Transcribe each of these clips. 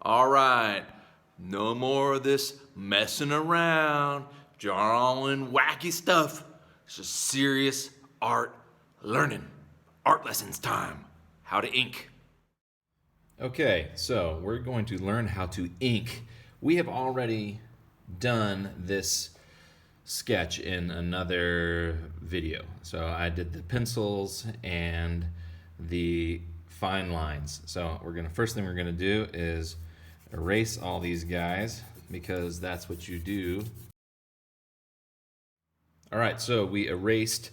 All right, no more of this messing around, drawing wacky stuff. It's just serious art learning. Art lessons time. How to ink. Okay, so we're going to learn how to ink. We have already done this sketch in another video. So I did the pencils and the fine lines. So first thing we're gonna do is erase all these guys because that's what you do. All right, so we erased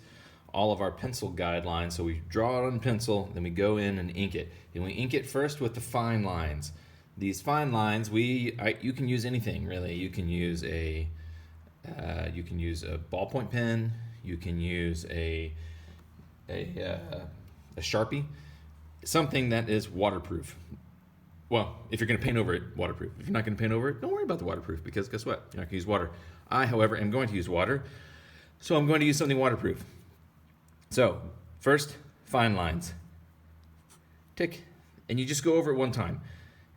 all of our pencil guidelines. So we draw it on pencil, then we go in and ink it. And we ink it first with the fine lines. These fine lines, you can use anything really. You can use a ballpoint pen. You can use a Sharpie, something that is waterproof. Well, if you're going to paint over it, waterproof. If you're not going to paint over it, don't worry about the waterproof because guess what? You're not going to use water. I, however, am going to use water, so I'm going to use something waterproof. So first, fine lines. Tick, and you just go over it one time,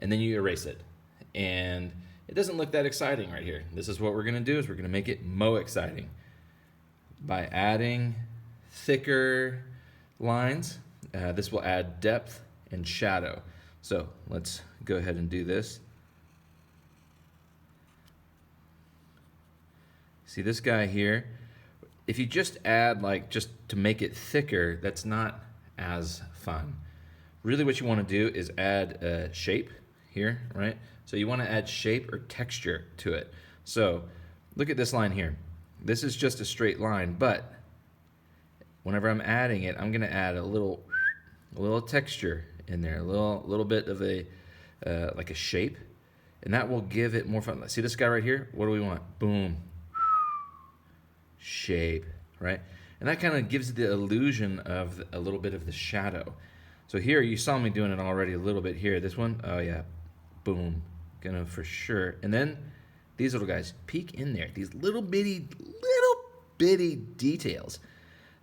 and then you erase it. And it doesn't look that exciting right here. This is what we're gonna do, is we're gonna make it more exciting by adding thicker lines. This will add depth and shadow. So let's go ahead and do this. See this guy here? If you just add just to make it thicker, that's not as fun. Really what you wanna do is add a shape here, right? So you wanna add shape or texture to it. So look at this line here. This is just a straight line, but whenever I'm adding it, I'm gonna add a little texture in there, a little bit of like a shape, and that will give it more fun. See this guy right here? What do we want? Boom. Shape, right? And that kind of gives the illusion of a little bit of the shadow. So here, you saw me doing it already a little bit here. This one, oh yeah, boom, gonna for sure. And then these little guys, peek in there. These little bitty details.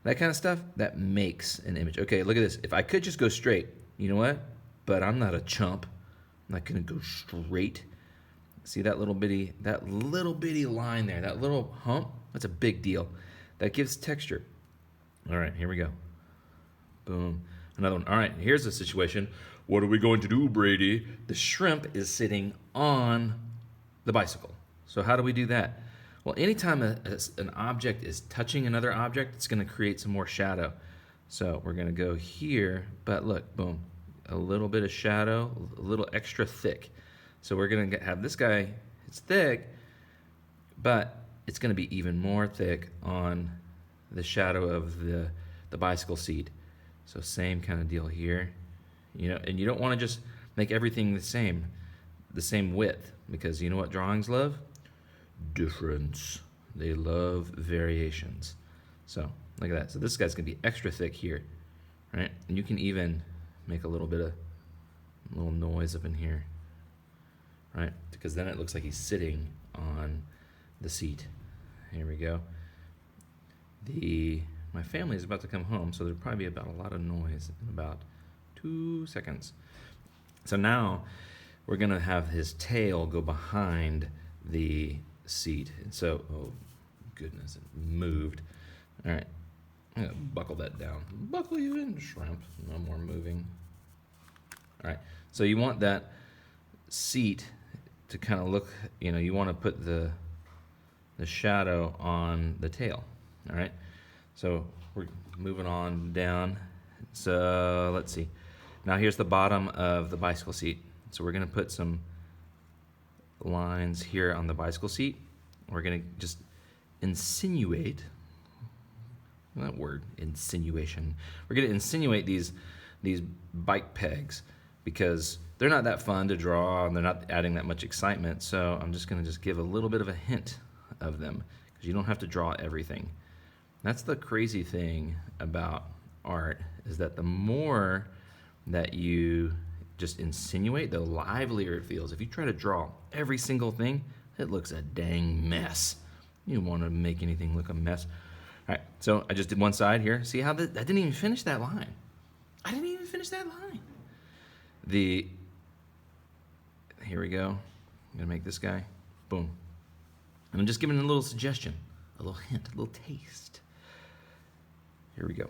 That kind of stuff, that makes an image. Okay, look at this. If I could just go straight, you know what? But I'm not a chump. I'm not gonna go straight. See that little bitty line there, that little hump? That's a big deal. That gives texture. All right, here we go. Boom. Another one. All right, here's the situation. What are we going to do, Brady? The shrimp is sitting on the bicycle. So how do we do that? Well, anytime an object is touching another object, it's going to create some more shadow. So we're going to go here, but look, boom, a little bit of shadow, a little extra thick. So we're going to have this guy, it's thick, but it's going to be even more thick on the shadow of the bicycle seat. So same kind of deal here, and you don't want to just make everything the same width, because you know what drawings love? Difference. They love variations. So look at that. So this guy's gonna be extra thick here, right? And you can even make a little noise up in here, right? Because then it looks like he's sitting on the seat. Here we go. My family is about to come home, so there'll probably be about a lot of noise in about 2 seconds. So now we're gonna have his tail go behind the seat. And so, oh goodness, it moved. All right, I'm gonna buckle that down. Buckle you in, shrimp. No more moving. All right, so you want that seat to kind of look, you want to put the shadow on the tail. All right, so we're moving on down. So let's see. Now here's the bottom of the bicycle seat. So we're gonna put some lines here on the bicycle seat. We're gonna just insinuate, that word, insinuation. We're gonna insinuate these bike pegs because they're not that fun to draw and they're not adding that much excitement. So I'm just gonna give a little bit of a hint of them because you don't have to draw everything. That's the crazy thing about art, is that the more that you just insinuate, the livelier it feels. If you try to draw every single thing, it looks a dang mess. You don't want to make anything look a mess. All right, so I just did one side here. See how I didn't even finish that line. here we go. I'm gonna make this guy, boom. And I'm just giving a little suggestion, a little hint, a little taste. Here we go,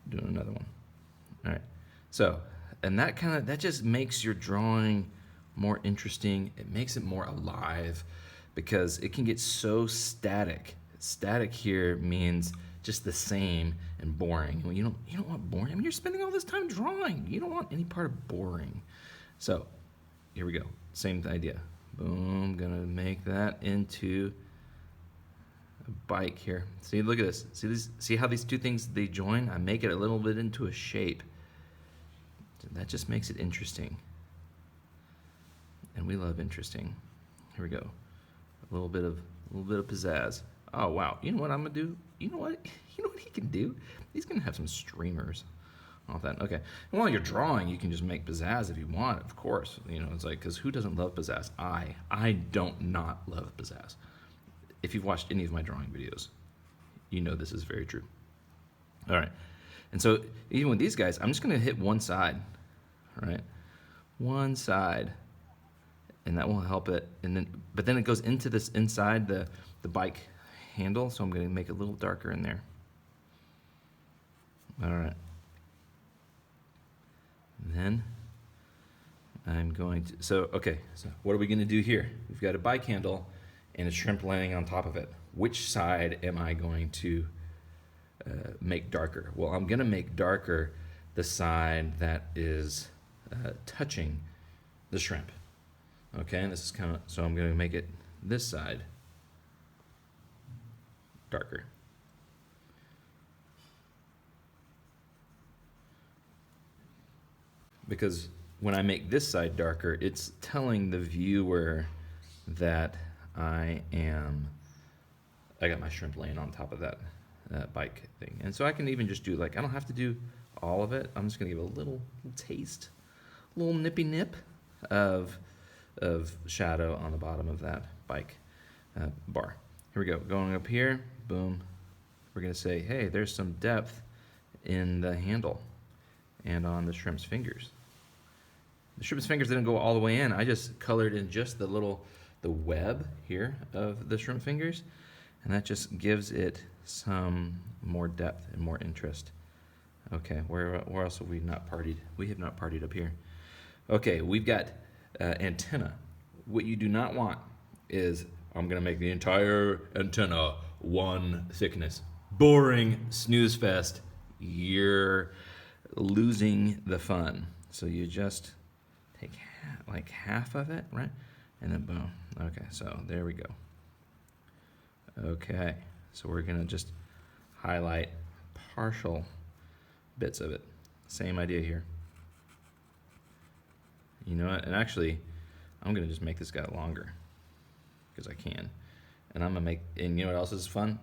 doing another one. All right, so, and that just makes your drawing more interesting. It makes it more alive because it can get so static. Static here means just the same and boring. Well, you don't want boring. I mean, you're spending all this time drawing. You don't want any part of boring. So here we go. Same idea. Boom. Gonna make that into a bike here. See, look at this. See how these two things they join? I make it a little bit into a shape. So that just makes it interesting. And we love interesting. Here we go. A little bit of pizzazz. Oh wow! You know what I'm gonna do? You know what he can do? He's gonna have some streamers off that. Okay. And while you're drawing, you can just make pizzazz if you want. Of course, it's like, because who doesn't love pizzazz? I don't not love pizzazz. If you've watched any of my drawing videos, you know this is very true. All right. And so even with these guys, I'm just gonna hit one side. All right, one side, and that will help it. But then it goes into this inside the bike handle, so I'm going to make it a little darker in there. All right. And then I'm going to, so what are we going to do here? We've got a bike handle and a shrimp laying on top of it. Which side am I going to make darker? Well, I'm going to make darker the side that is touching the shrimp. Okay, and this is so I'm going to make it this side darker. Because when I make this side darker, it's telling the viewer that I got my shrimp laying on top of that bike thing. And so I can even just do, I don't have to do all of it. I'm just going to give a little taste, a little nippy nip of shadow on the bottom of that bike bar. Here we go. Going up here, boom. We're going to say, hey, there's some depth in the handle and on the shrimp's fingers. The shrimp's fingers didn't go all the way in. I just colored in just the web here of the shrimp fingers, and that just gives it some more depth and more interest. Okay, where else have we not partied? We have not partied up here. Okay, we've got antenna. What you do not want is, I'm going to make the entire antenna one thickness. Boring, snooze fest. You're losing the fun. So you just take half of it, right? And then boom. Okay, so there we go. Okay, so we're going to just highlight partial bits of it. Same idea here. You know what? And actually, I'm going to just make this guy longer because I can. And I'm going to make, and you know what else is fun?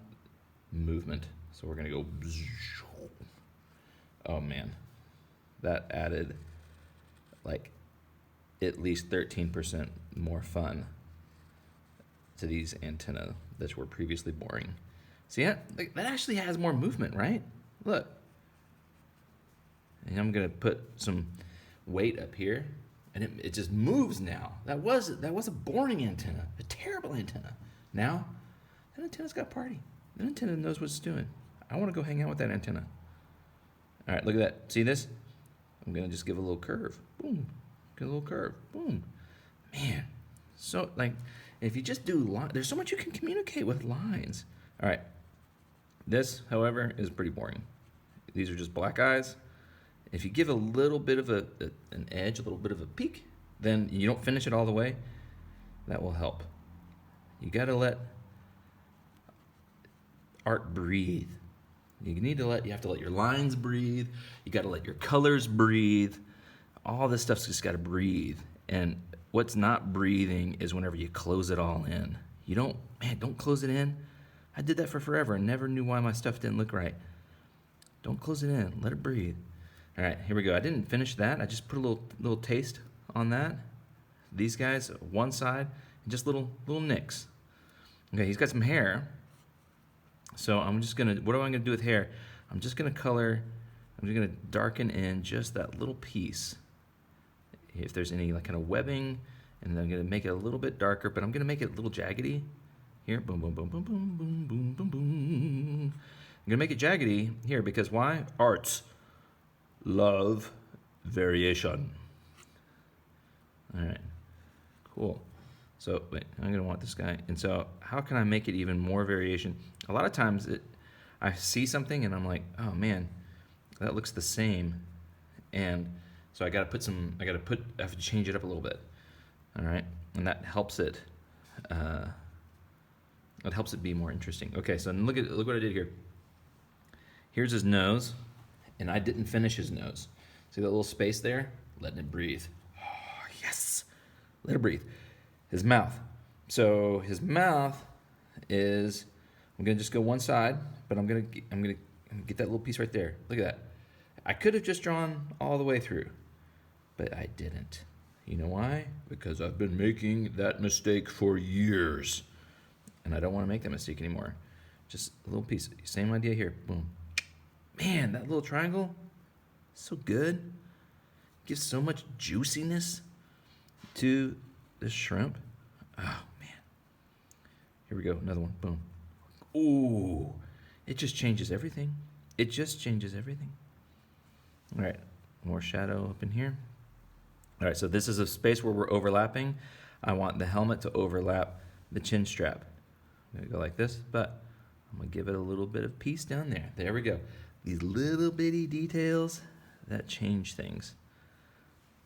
Movement. So we're going to go, oh man, that added at least 13% more fun to these antennae that were previously boring. See, that actually has more movement, right? Look. And I'm going to put some weight up here, and it just moves now. That was a boring antenna, a terrible antenna. Now, that antenna's got party. That antenna knows what it's doing. I want to go hang out with that antenna. All right, look at that. See this? I'm going to just give a little curve. Boom. Get a little curve. Boom. Man, so if you just do lines, there's so much you can communicate with lines. All right. This, however, is pretty boring. These are just black eyes. If you give a little bit of an edge, a little bit of a peak, then you don't finish it all the way, that will help. You got to let art breathe. You have to let your lines breathe. You got to let your colors breathe. All this stuff's just got to breathe. And what's not breathing is whenever you close it all in. Don't close it in. I did that for forever and never knew why my stuff didn't look right. Don't close it in. Let it breathe. All right, here we go. I didn't finish that. I just put a little taste on that. These guys, one side, and just little nicks. Okay, he's got some hair. So what am I gonna do with hair? I'm just gonna darken in just that little piece. If there's any kind of webbing And I'm gonna make it a little bit darker, but I'm gonna make it a little jaggedy. Here, boom, boom, boom, boom, boom, boom, boom, boom, boom. I'm gonna make it jaggedy here because why? Arts love variation. All right, cool. So wait, I'm gonna want this guy. And so how can I make it even more variation? A lot of times I see something and I'm like, oh man, that looks the same. And so I have to change it up a little bit. All right, and that helps it. It helps it be more interesting. Okay, so look what I did here. Here's his nose, and I didn't finish his nose. See that little space there? Letting it breathe. Oh, yes. Let it breathe. His mouth. So his mouth is, I'm gonna just go one side, but I'm gonna get that little piece right there. Look at that. I could have just drawn all the way through, but I didn't. You know why? Because I've been making that mistake for years, and I don't want to make that mistake anymore. Just a little piece. Same idea here. Boom. Man, that little triangle, so good. Gives so much juiciness to the shrimp. Oh, man. Here we go, another one, boom. Ooh, it just changes everything. It just changes everything. All right, more shadow up in here. All right, so this is a space where we're overlapping. I want the helmet to overlap the chin strap. I'm gonna go like this, but I'm gonna give it a little bit of piece down there. There we go. These little bitty details that change things.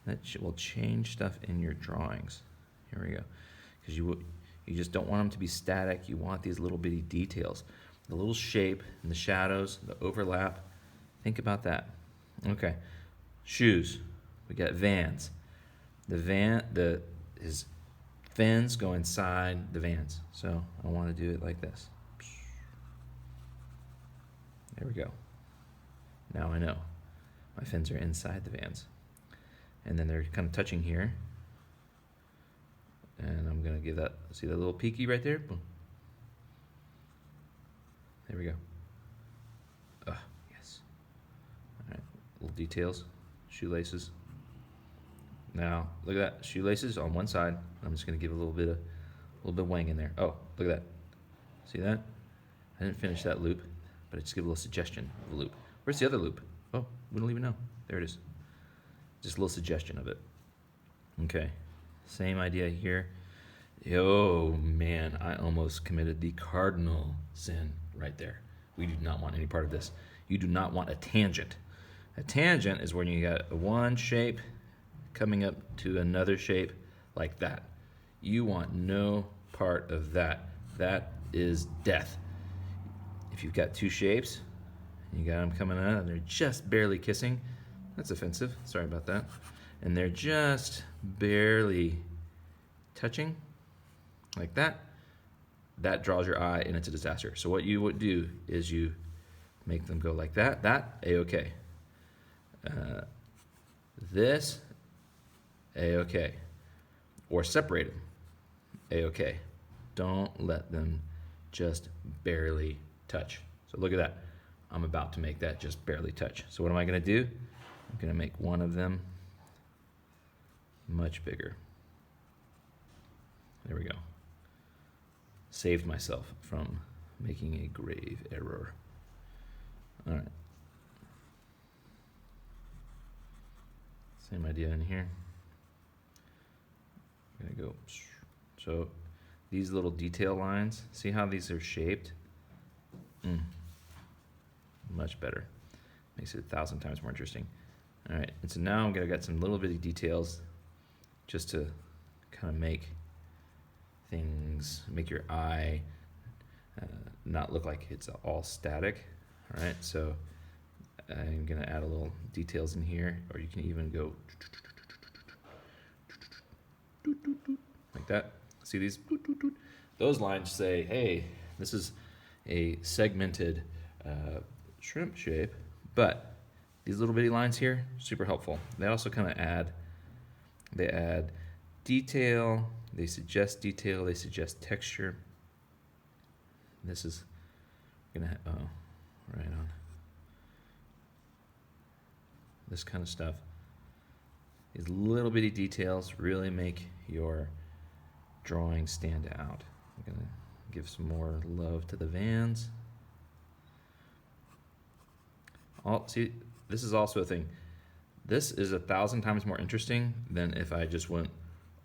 That will change stuff in your drawings. Here we go. Because you just don't want them to be static. You want these little bitty details. The little shape and the shadows, the overlap. Think about that. Okay. Shoes. We got Vans. His fins go inside the Vans. So I want to do it like this. There we go. Now I know. My fins are inside the Vans. And then they're kind of touching here. And I'm gonna give that, see that little peaky right there? Boom. There we go. Yes. All right, little details, shoelaces. Now, look at that, shoelaces on one side. I'm just gonna give a little bit of wang in there. Oh, look at that. See that? I didn't finish that loop, but I just give a little suggestion of a loop. Where's the other loop? Oh, we don't even know. There it is. Just a little suggestion of it. Okay, same idea here. Oh man, I almost committed the cardinal sin right there. We do not want any part of this. You do not want a tangent. A tangent is when you got one shape coming up to another shape like that. You want no part of that. That is death. If you've got two shapes, you got them coming out and they're just barely kissing, that's offensive. Sorry about that. And they're just barely touching like that. That draws your eye and it's a disaster. So what you would do is you make them go like that. That, A-okay. This, A-okay. Or separate them, A-okay. Don't let them just barely touch. So look at that. I'm about to make that just barely touch. So what am I gonna do? I'm gonna make one of them much bigger. There we go. Saved myself from making a grave error. All right. Same idea in here. I'm gonna go. So these little detail lines, see how these are shaped? Much better. Makes it 1,000 times more interesting. All right, and so now I'm gonna get some little bitty details just to kind of make things, make your eye not look like it's all static. All right, so I'm gonna add a little details in here, or you can even go like that. See these? Those lines say, hey, this is a segmented shrimp shape, but these little bitty lines here, super helpful. They also kind of add detail, they suggest detail, they suggest texture. This is gonna, right on. This kind of stuff These little bitty details really make your drawing stand out. I'm gonna give some more love to the vans. See, this is also a thing. This is 1,000 times more interesting than if I just went,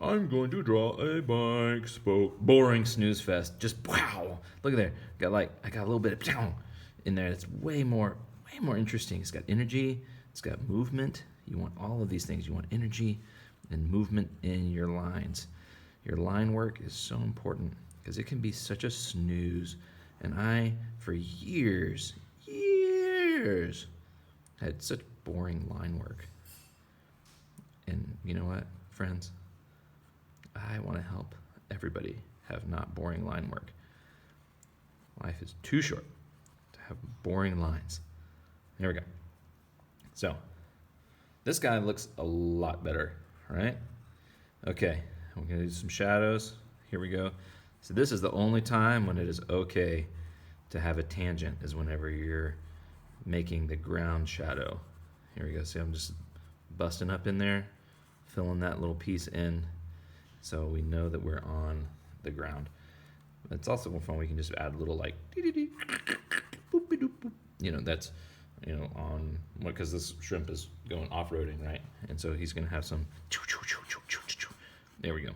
I'm going to draw a bike spoke. Boring snooze fest. Just wow. Look at there. I got a little bit of pow in there. It's way more interesting. It's got energy. It's got movement. You want all of these things. You want energy and movement in your lines. Your line work is so important because it can be such a snooze. And I, for years, had such boring line work. And you know what, friends? I want to help everybody have not boring line work. Life is too short to have boring lines. Here we go. So, this guy looks a lot better, right? Okay, we're going to do some shadows. Here we go. So this is the only time when it is okay to have a tangent, is whenever you're making the ground shadow. Here we go. See, I'm just busting up in there, filling that little piece in, so we know that we're on the ground. It's also fun. We can just add a little like, that's, on, because this shrimp is going off-roading, right? And so he's going to have some, there we go,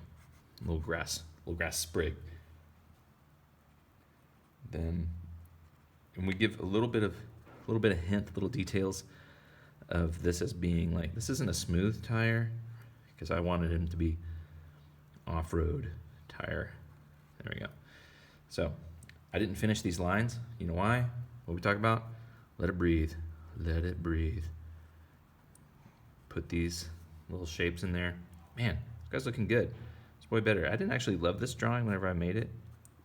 little grass sprig. Then, and we give a little bit of hint, little details of this as being like, this isn't a smooth tire, because I wanted him to be off-road tire. There we go. So I didn't finish these lines. You know why? What we talk about? Let it breathe. Let it breathe. Put these little shapes in there. Man, this guy's looking good. It's way better. I didn't actually love this drawing whenever I made it,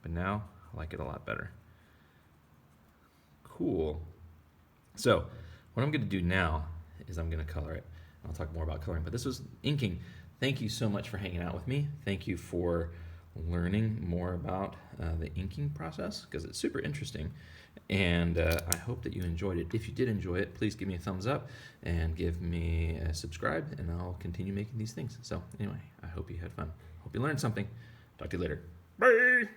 but now I like it a lot better. Cool. So what I'm going to do now is I'm going to color it. I'll talk more about coloring, but this was inking. Thank you so much for hanging out with me. Thank you for learning more about the inking process, because it's super interesting. And I hope that you enjoyed it. If you did enjoy it, please give me a thumbs up and give me a subscribe, and I'll continue making these things. So anyway, I hope you had fun. Hope you learned something. Talk to you later. Bye.